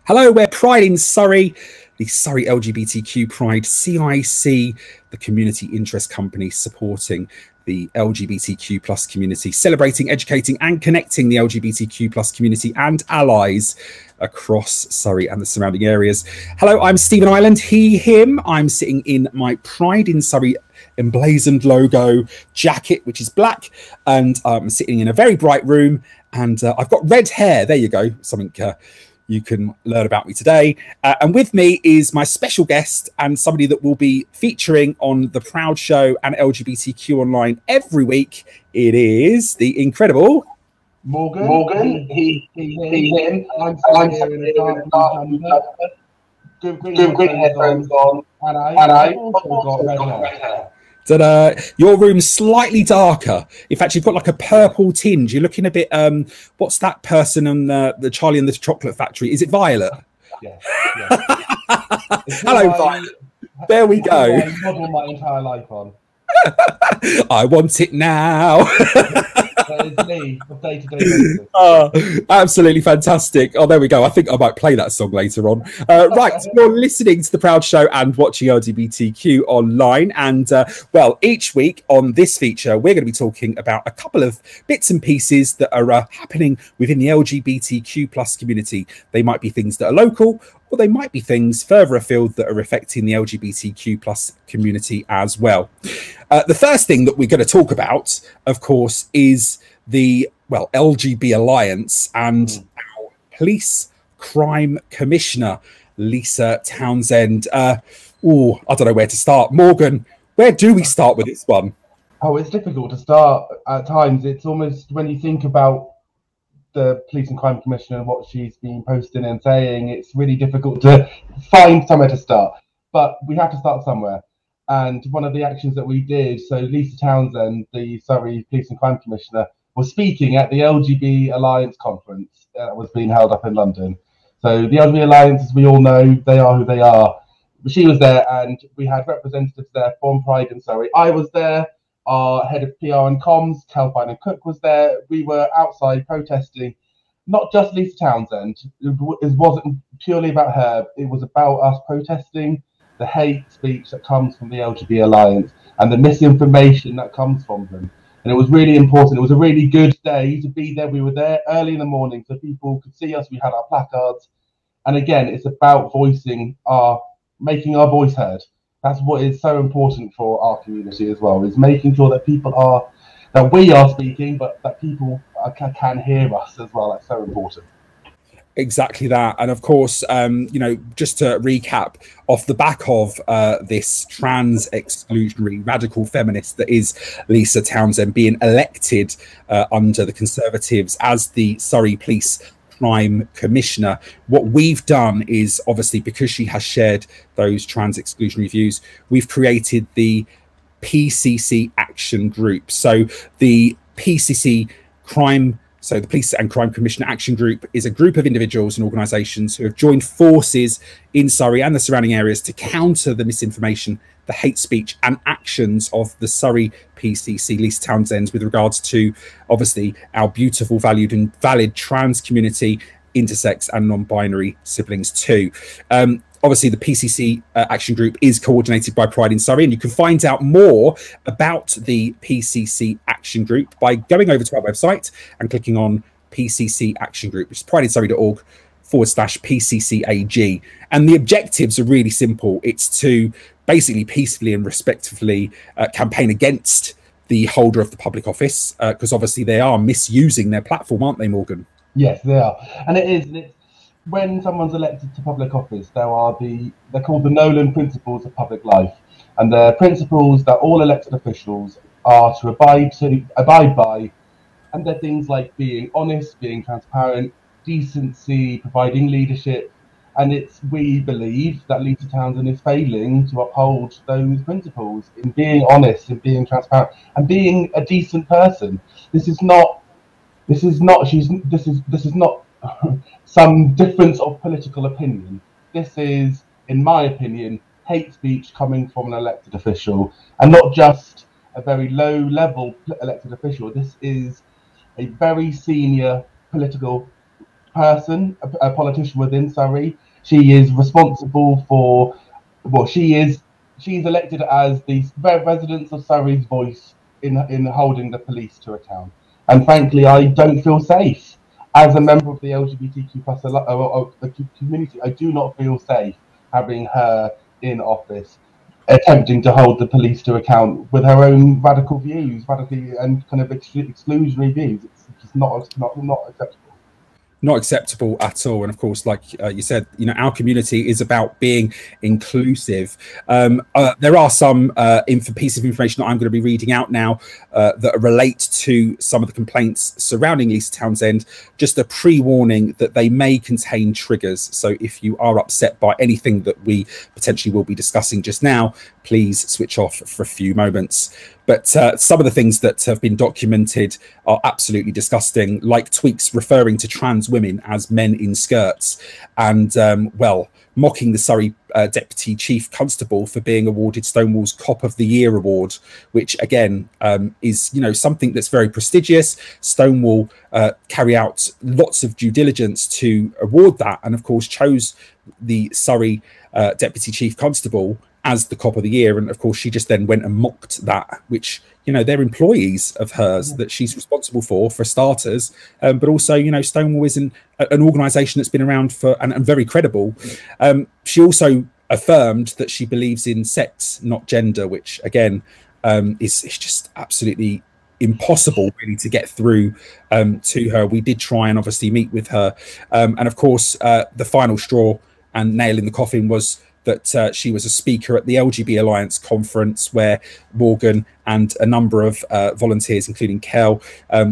Hello, we're Pride in Surrey, the Surrey LGBTQ Pride CIC, the community interest company supporting the LGBTQ plus community, celebrating, educating and connecting the LGBTQ plus community and allies across Surrey and the surrounding areas. Hello, I'm Stephen Ireland, he, him. I'm sitting in my Pride in Surrey emblazoned logo jacket, which is black, and I'm sitting in a very bright room, and I've got red hair. There you go, something you can learn about me today. And with me is my special guest and somebody that will be featuring on the Proud Show and LGBTQ Online every week. It is the incredible Morgan. He, him. I'm here in a dark blue good headphones on, and I also got red hair. Your room's slightly darker. In fact, you've got like a purple tinge. You're looking a bit what's that person on the Charlie and the Chocolate Factory? Is it Violet? Yeah. Hello, Violet. There we go. I model my entire life on. I want it now. That is me of day-to-day basis. Oh, absolutely fantastic. Oh, there we go. I think I might play that song later on. Right, so you're listening to The Proud Show and watching LGBTQ Online. And, well, each week on this feature, we're going to be talking about a couple of bits and pieces that are happening within the LGBTQ plus community. They might be things that are local, or they might be things further afield that are affecting the LGBTQ plus community as well. The first thing that we're going to talk about, of course, is the, well, LGB Alliance and our Police Crime Commissioner, Lisa Townsend. I don't know where to start. Morgan, where do we start with this one? Oh, it's difficult to start at times. It's almost, when you think about the Police and Crime Commissioner and what she's been posting and saying, it's really difficult to find somewhere to start. But we have to start somewhere. And one of the actions that we did, so Lisa Townsend, the Surrey Police and Crime Commissioner, was speaking at the LGB Alliance conference that was being held up in London. So the LGB Alliance, as we all know, they are who they are. She was there, and we had representatives there from Pride in Surrey. I was there. Our head of PR and comms, Telfine and Cook, was there. We were outside protesting, not just Lisa Townsend. It wasn't purely about her. It was about us protesting the hate speech that comes from the LGB Alliance and the misinformation that comes from them. And it was really important. It was a really good day to be there. We were there early in the morning so people could see us. We had our placards. And again, it's about making our voice heard. That's what is so important for our community as well, is making sure that that we are speaking, but that people can hear us as well. That's so important. Exactly that. And of course, just to recap, off the back of this trans exclusionary radical feminist that is Lisa Townsend being elected under the Conservatives as the Surrey Police Crime Commissioner, what we've done is, obviously, because she has shared those trans exclusionary views, we've created the PCC Action Group. So the PCC So the Police and Crime Commissioner Action Group is a group of individuals and organisations who have joined forces in Surrey and the surrounding areas to counter the misinformation, the hate speech and actions of the Surrey PCC, Lisa Townsend, with regards to, obviously, our beautiful, valued and valid trans community, intersex and non-binary siblings too. Obviously, the PCC Action Group is coordinated by Pride in Surrey, and you can find out more about the PCC Action Group by going over to our website and clicking on PCC Action Group, which is prideinsurrey.org/PCCAG. And the objectives are really simple. It's to basically peacefully and respectfully campaign against the holder of the public office, because obviously they are misusing their platform, aren't they, Morgan? Yes, they are. And it is. When someone's elected to public office, they're called the Nolan Principles of Public Life, and they're principles that all elected officials are to abide by, and they're things like being honest, being transparent, decency, providing leadership, and we believe that Lisa Townsend is failing to uphold those principles in being honest and being transparent and being a decent person. This is not some difference of political opinion. This is, in my opinion, hate speech coming from an elected official, and not just a very low-level elected official. This is a very senior political person, a politician within Surrey. She is responsible for, well, she's elected as the residents of Surrey's voice in holding the police to account. And frankly, I don't feel safe as a member of the LGBTQ plus community. I do not feel safe having her in office, attempting to hold the police to account with her own radical views, and kind of exclusionary views. It's just not acceptable. Not acceptable at all. And of course, like you said, you know, our community is about being inclusive. There are some pieces of information that I'm going to be reading out now that relate to some of the complaints surrounding Lisa Townsend. Just a pre-warning that they may contain triggers. So if you are upset by anything that we potentially will be discussing just now, please switch off for a few moments. But some of the things that have been documented are absolutely disgusting, like tweets referring to trans women as men in skirts, and well, mocking the Surrey Deputy Chief Constable for being awarded Stonewall's Cop of the Year award, which again is, you know, something that's very prestigious. Stonewall carry out lots of due diligence to award that, and of course chose the Surrey Deputy Chief Constable as the Cop of the Year. And of course she just then went and mocked that, which, you know, they're employees of hers that she's responsible for starters, but also, you know, Stonewall is an organization that's been around for and very credible. She also affirmed that she believes in sex, not gender, which again is just absolutely impossible really to get through to her. We did try and obviously meet with her, and of course the final straw and nail in the coffin was that she was a speaker at the LGB Alliance conference, where Morgan and a number of volunteers, including Kel,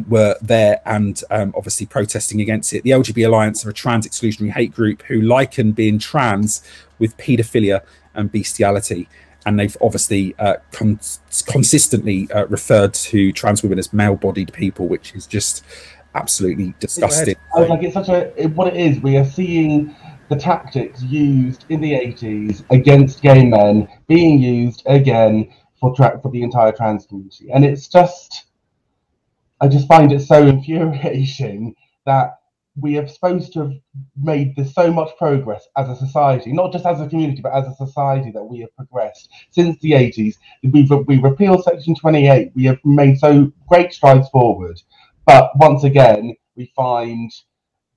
were there and obviously protesting against it. The LGB Alliance are a trans exclusionary hate group who liken being trans with paedophilia and bestiality. And they've obviously consistently referred to trans women as male-bodied people, which is just absolutely disgusting. Like, it's such what it is. We are seeing the tactics used in the 80s against gay men being used again for the entire trans community. And it's just, I just find it so infuriating that we are supposed to have made this so much progress as a society, not just as a community, but as a society, that we have progressed since the 80s. We repealed Section 28. We have made so great strides forward. But once again, we find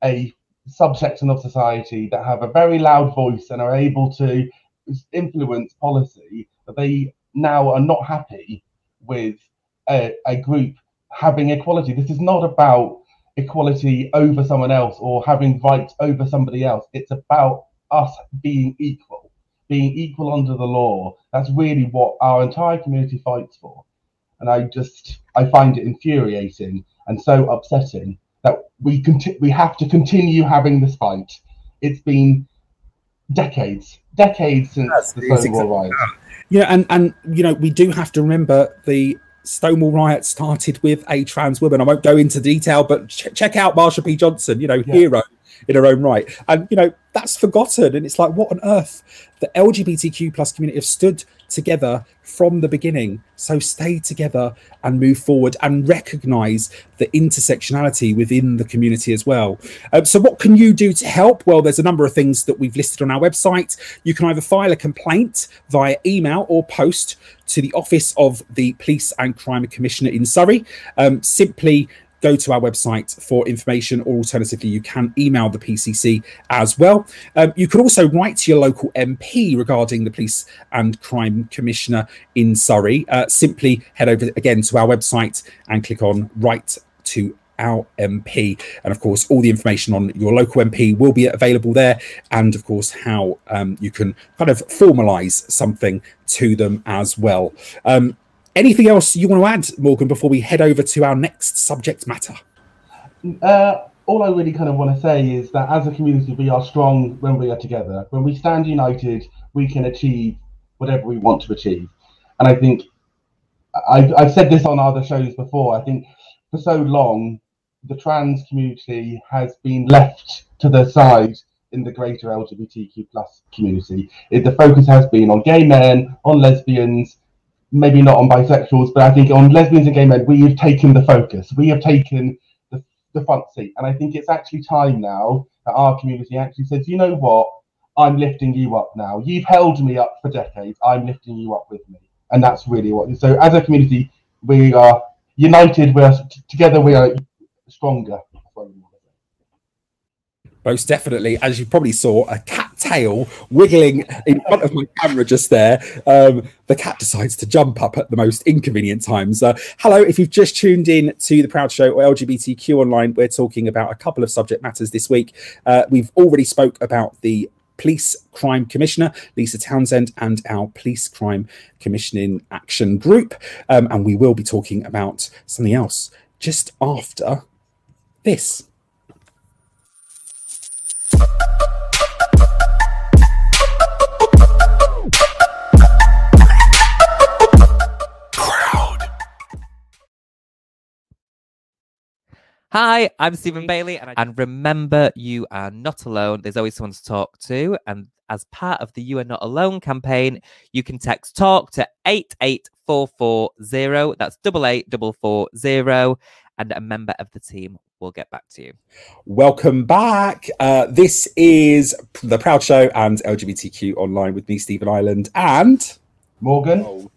a subsection of society that have a very loud voice and are able to influence policy, that they now are not happy with a group having equality. This is not about equality over someone else or having rights over somebody else. It's about us being equal under the law. That's really what our entire community fights for. And I find it infuriating and so upsetting that we have to continue having this fight. It's been decades since the Stonewall riot. Yeah, and you know, we do have to remember the Stonewall riot started with a trans woman. I won't go into detail, but check out Marsha P. Johnson, you know, hero in her own right. And, you know, that's forgotten. And it's like, what on earth? The LGBTQ plus community have stood together from the beginning. So stay together and move forward and recognise the intersectionality within the community as well. So what can you do to help? Well, there's a number of things that we've listed on our website. You can either file a complaint via email or post to the Office of the Police and Crime Commissioner in Surrey. Simply go to our website for information, or alternatively, you can email the PCC as well. You can also write to your local MP regarding the Police and Crime Commissioner in Surrey. Simply head over again to our website and click on Write to Our MP. And of course, all the information on your local MP will be available there. And of course, how you can kind of formalise something to them as well. Anything else you want to add, Morgan, before we head over to our next subject matter? All I really kind of want to say is that as a community, we are strong when we are together. When we stand united, we can achieve whatever we want to achieve. And I think I've said this on other shows before. I think for so long, the trans community has been left to the side in the greater LGBTQ plus community. The focus has been on gay men, on lesbians, maybe not on bisexuals, but I think on lesbians and gay men, we have taken the focus. We have taken the front seat. And I think it's actually time now that our community actually says, you know what, I'm lifting you up now. You've held me up for decades. I'm lifting you up with me. And that's really what. So as a community, we are united. Together. We are stronger. Most definitely. As you probably saw, a cat tail wiggling in front of my camera just there. The cat decides to jump up at the most inconvenient times. Hello, if you've just tuned in to The Proud Show or LGBTQ Online, we're talking about a couple of subject matters this week. We've already spoke about the Police Crime Commissioner, Lisa Townsend, and our Police Crime Commissioning Action Group. And we will be talking about something else just after this. Hi, I'm Stephen Bailey, and remember, you are not alone. There's always someone to talk to, and as part of the You Are Not Alone campaign, you can text TALK to 88440. That's 88440, and a member of the team will get back to you. Welcome back. This is The Proud Show and LGBTQ Online with me, Stephen Ireland, and Morgan.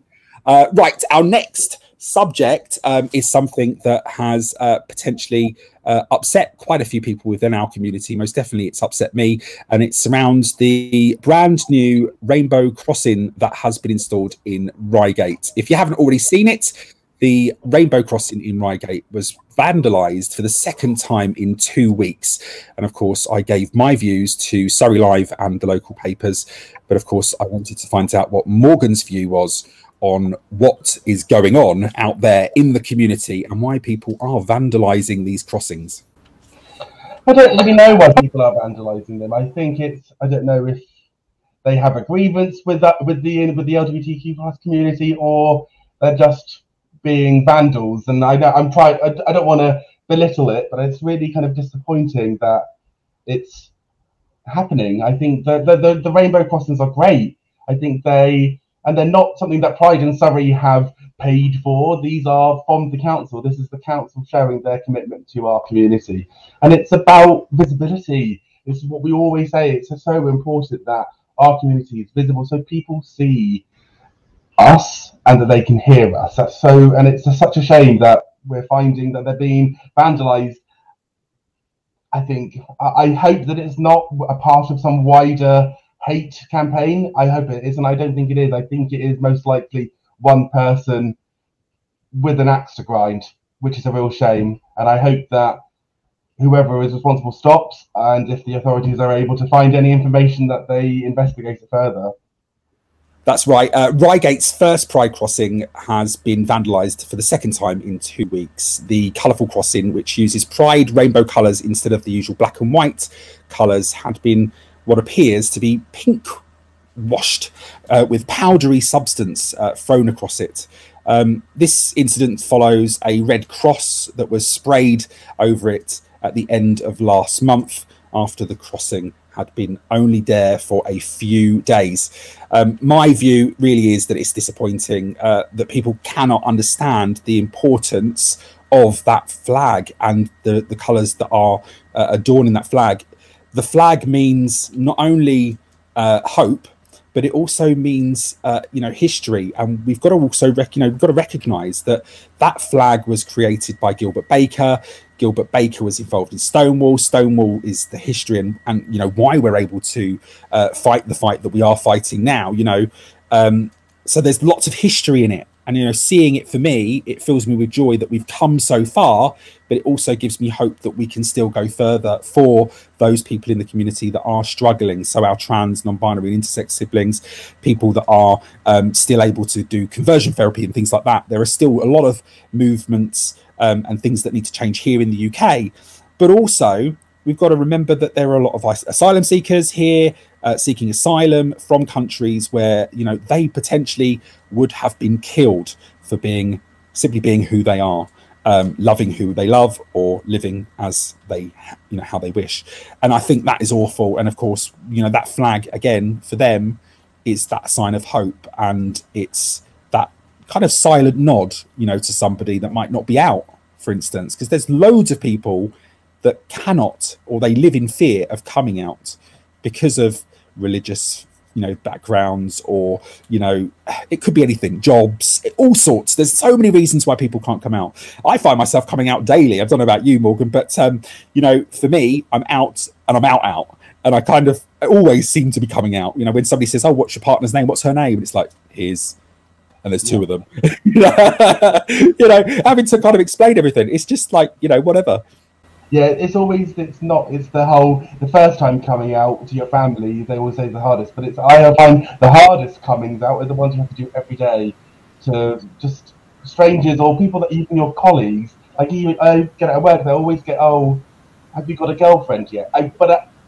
Right, our next subject is something that has potentially upset quite a few people within our community. Most definitely it's upset me, and it surrounds the brand new rainbow crossing that has been installed in Reigate. If you haven't already seen it, the rainbow crossing in Reigate was vandalised for the second time in 2 weeks. And of course, I gave my views to Surrey Live and the local papers. But of course, I wanted to find out what Morgan's view was on what is going on out there in the community and why people are vandalising these crossings. I don't really know why people are vandalising them. I think I don't know if they have a grievance with the LGBTQ plus community, or they're just being vandals. And I don't want to belittle it, but it's really kind of disappointing that it's happening. I think the rainbow crossings are great. I think they're not something that Pride and Surrey have paid for. These are from the council. This is the council showing their commitment to our community. And it's about visibility. It's what we always say. It's so important that our community is visible so people see us and that they can hear us. And it's such a shame that we're finding that they're being vandalised. I hope that it's not a part of some wider hate campaign. I hope it is, and I don't think it is. I think it is most likely one person with an axe to grind, which is a real shame. And I hope that whoever is responsible stops, and if the authorities are able to find any information, that they investigate it further. That's right. Reigate's first Pride crossing has been vandalised for the second time in 2 weeks. The colourful crossing, which uses Pride rainbow colours instead of the usual black and white colours, had been what appears to be pink washed with powdery substance thrown across it. This incident follows a red cross that was sprayed over it at the end of last month after the crossing had been only there for a few days. My view really is that it's disappointing that people cannot understand the importance of that flag and the colours that are adorning that flag. The flag means not only hope, but it also means history, and we've got to also recognise that that flag was created by Gilbert Baker. Gilbert Baker was involved in Stonewall. Stonewall is the history and why we're able to fight the fight that we are fighting now. So there's lots of history in it. And, seeing it, for me, it fills me with joy that we've come so far, but it also gives me hope that we can still go further for those people in the community that are struggling. So our trans, non-binary and intersex siblings, people that are still able to do conversion therapy and things like that. There are still a lot of movements and things that need to change here in the UK. But also, we've got to remember that there are a lot of asylum seekers here, seeking asylum from countries where they potentially would have been killed for simply being who they are, loving who they love, or living as they how they wish. And I think that is awful. And of course, that flag again for them is that sign of hope, and it's that kind of silent nod to somebody that might not be out, for instance, because there's loads of people that cannot, or they live in fear of coming out because of religious, backgrounds, or, it could be anything, jobs, all sorts. There's so many reasons why people can't come out. I find myself coming out daily. I don't know about you, Morgan, but, for me, I'm out and I'm out. And I kind of always seem to be coming out. When somebody says, "Oh, what's your partner's name? What's her name?" And it's like, "His," and there's two of them. Having to kind of explain everything. It's just like, whatever. Yeah, it's the first time coming out to your family, they always say the hardest, but I find the hardest comings out are the ones you have to do every day to just strangers or people that even your colleagues. Like, I get at work, they always get, "Oh, have you got a girlfriend yet?"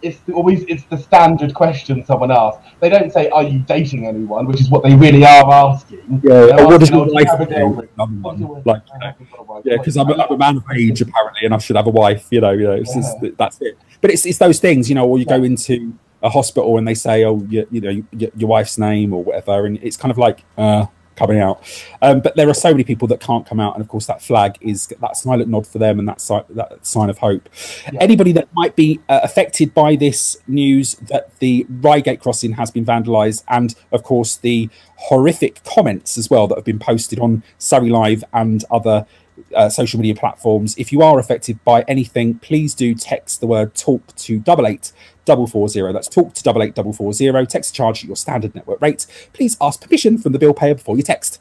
It's the standard question someone asks. They don't say, "Are you dating anyone?" which is what they really are asking. Yeah, or what does your wife do? Because I'm a man of age apparently, and I should have a wife. That's it. But it's those things, or you go into a hospital and they say, "Oh, your wife's name," or whatever, and it's kind of like coming out. But there are so many people that can't come out, and of course that flag is that silent nod for them, and that sign of hope. Yeah. Anybody that might be affected by this news that the Reigate crossing has been vandalised, and of course the horrific comments as well that have been posted on Surrey Live and other social media platforms. If you are affected by anything, please do text the word "talk" to 88440. That's "talk" to 88440. Text charge at your standard network rate. Please ask permission from the bill payer before you text.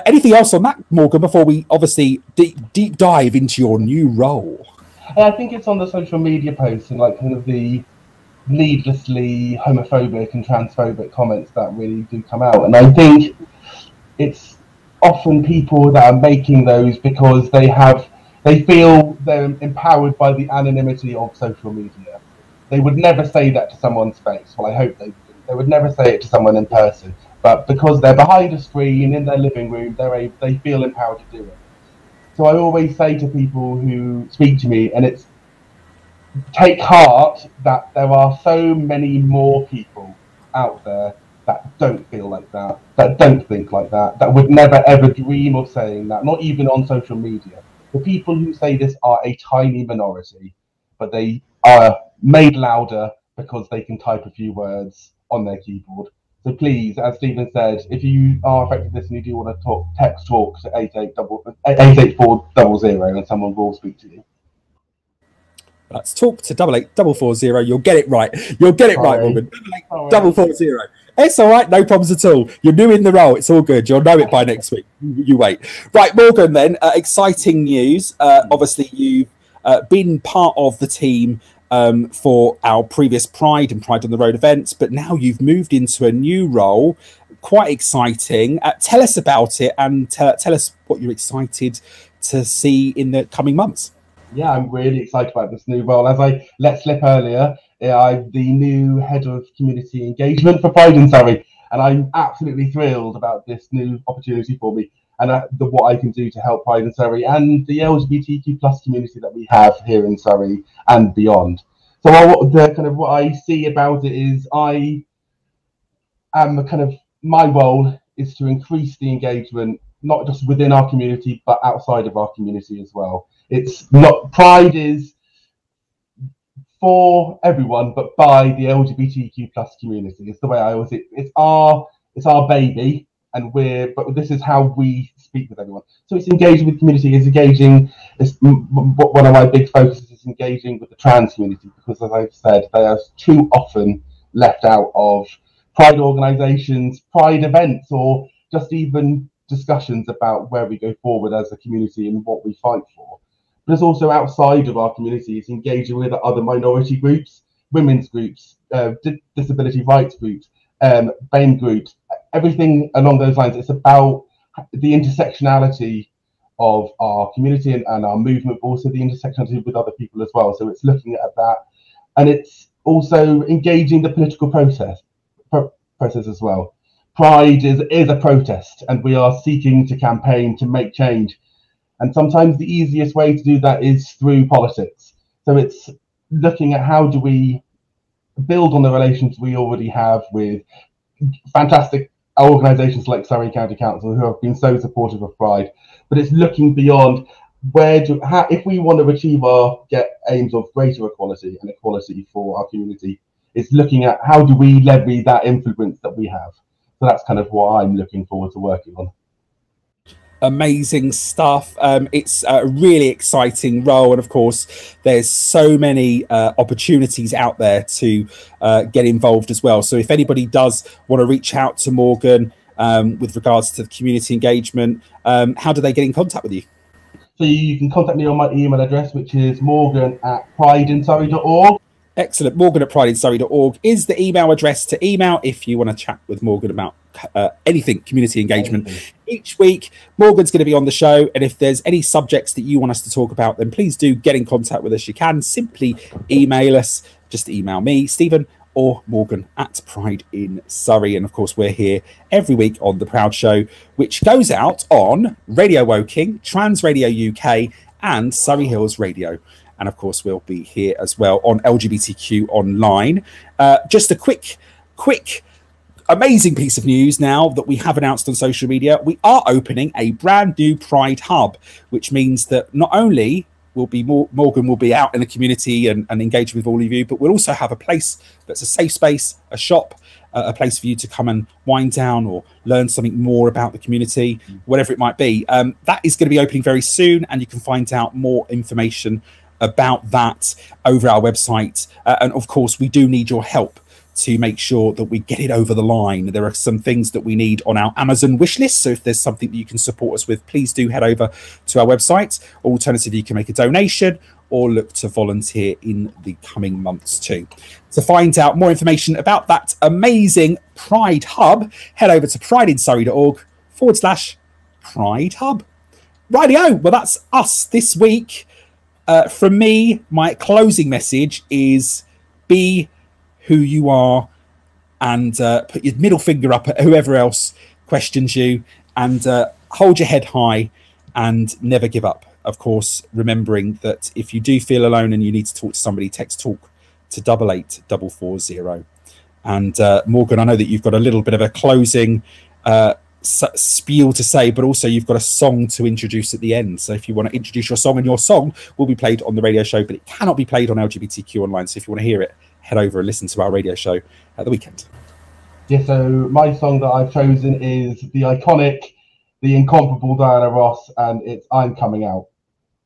Anything else on that, Morgan, before we obviously deep dive into your new role? I think it's on the social media posts and like kind of the needlessly homophobic and transphobic comments that really do come out. And I think it's often people that are making those because they feel they're empowered by the anonymity of social media. They would never say that to someone's face. Well, I hope they do. They would never say it to someone in person. But because they're behind a screen in their living room, they feel empowered to do it. So I always say to people who speak to me, and it's take heart that there are so many more people out there that don't feel like that don't think like that would never ever dream of saying that, not even on social media. The people who say this are a tiny minority, but they are made louder because they can type a few words on their keyboard. So please, as Stephen said, if you are affected by this and you do want to talk, text talk to 88400 and someone will speak to you. That's "talk" to 88440. You'll get it right. You'll get it right, Morgan. 88440. It's all right, no problems at all. You're new in the role. It's all good. You'll know it by next week. You wait. Right, Morgan, then, exciting news. Obviously, you've been part of the team for our previous Pride and Pride on the Road events, but now you've moved into a new role. Quite exciting. Tell us about it, and tell us what you're excited to see in the coming months. Yeah, I'm really excited about this new role. As I let slip earlier, I'm the new head of community engagement for Pride in Surrey, and I'm absolutely thrilled about this new opportunity for me and what I can do to help Pride in Surrey and the LGBTQ plus community that we have here in Surrey and beyond. So what I see about it is my role is to increase the engagement, not just within our community, but outside of our community as well. It's not Pride is for everyone, but by the LGBTQ plus community. It's the way I always say it's our baby, and but this is how we speak with everyone. So it's engaging with community. One of my big focuses is engaging with the trans community, because as I've said, they are too often left out of Pride organisations, Pride events, or just even discussions about where we go forward as a community and what we fight for. But it's also outside of our community. It's engaging with other minority groups, women's groups, disability rights groups, BAME groups, everything along those lines. It's about the intersectionality of our community and our movement, but also the intersectionality with other people as well. So it's looking at that, and it's also engaging the political process as well. Pride is a protest, and we are seeking to campaign to make change. And sometimes the easiest way to do that is through politics. So it's looking at how do we build on the relations we already have with fantastic organisations like Surrey County Council, who have been so supportive of Pride. But it's looking beyond if we want to achieve our aims of greater equality and equality for our community, it's looking at how do we levy that influence that we have. So that's kind of what I'm looking forward to working on. Amazing stuff. It's a really exciting role, and of course there's so many opportunities out there to get involved as well. So if anybody does want to reach out to Morgan with regards to the community engagement, how do they get in contact with you? So you can contact me on my email address, which is morgan@prideinsurrey.org. Excellent. Morgan@prideinsurrey.org is the email address to email if you want to chat with Morgan about anything community engagement. Each week, Morgan's going to be on the show, and if there's any subjects that you want us to talk about, then please do get in contact with us. You can simply email us. Just email me, Stephen, or Morgan at Pride in Surrey. And of course, we're here every week on The Proud Show, which goes out on Radio Woking, Trans Radio UK, and Surrey Hills Radio. And of course, we'll be here as well on LGBTQ Online. Just a quick, amazing piece of news now that we have announced on social media. We are opening a brand new Pride Hub, which means that not only will be Morgan will be out in the community and engaging with all of you, but we'll also have a place that's a safe space, a shop, a place for you to come and wind down or learn something more about the community, whatever it might be. That is going to be opening very soon, and you can find out more information about that over our website. And of course, we do need your help to make sure that we get it over the line. There are some things that we need on our Amazon wish list, so if there's something that you can support us with, please do head over to our website. Alternatively, you can make a donation or look to volunteer in the coming months too. To find out more information about that amazing Pride Hub, head over to prideinsurrey.org/Pride Hub. Rightio, well, that's us this week. From me, my closing message is be who you are, and put your middle finger up at whoever else questions you, and hold your head high and never give up. Of course, remembering that if you do feel alone and you need to talk to somebody, text talk to 88440. And Morgan, I know that you've got a little bit of a closing spiel to say, but also you've got a song to introduce at the end. So if you want to introduce your song, and your song will be played on the radio show, but it cannot be played on LGBTQ Online. So if you want to hear it, head over and listen to our radio show at the weekend. Yeah, so my song that I've chosen is the iconic, the incomparable Diana Ross, and it's I'm Coming Out.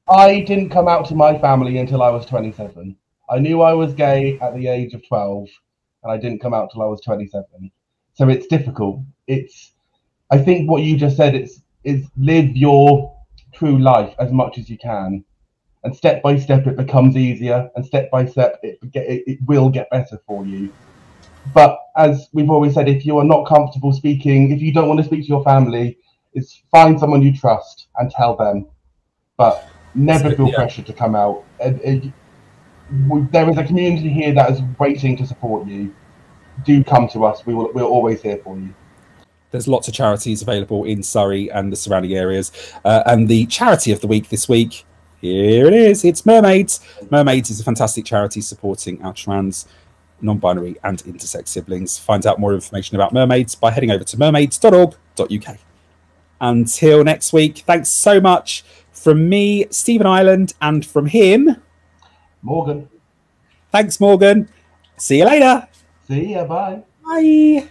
I didn't come out to my family until I was 27. I knew I was gay at the age of 12, and I didn't come out till I was 27. So it's difficult. I think what you just said is live your true life as much as you can, and step by step it becomes easier, and step by step it will get better for you. But as we've always said, if you are not comfortable speaking, if you don't want to speak to your family, is find someone you trust and tell them. But never feel pressure to come out. There is a community here that is waiting to support you. Do come to us. We're always here for you. There's lots of charities available in Surrey and the surrounding areas. And the charity of the week this week, here it is. It's Mermaids. Mermaids is a fantastic charity supporting our trans, non-binary and intersex siblings. Find out more information about Mermaids by heading over to mermaids.org.uk. Until next week, thanks so much from me, Stephen Ireland, and from him, Morgan. Thanks, Morgan. See you later. See ya. Bye. Bye.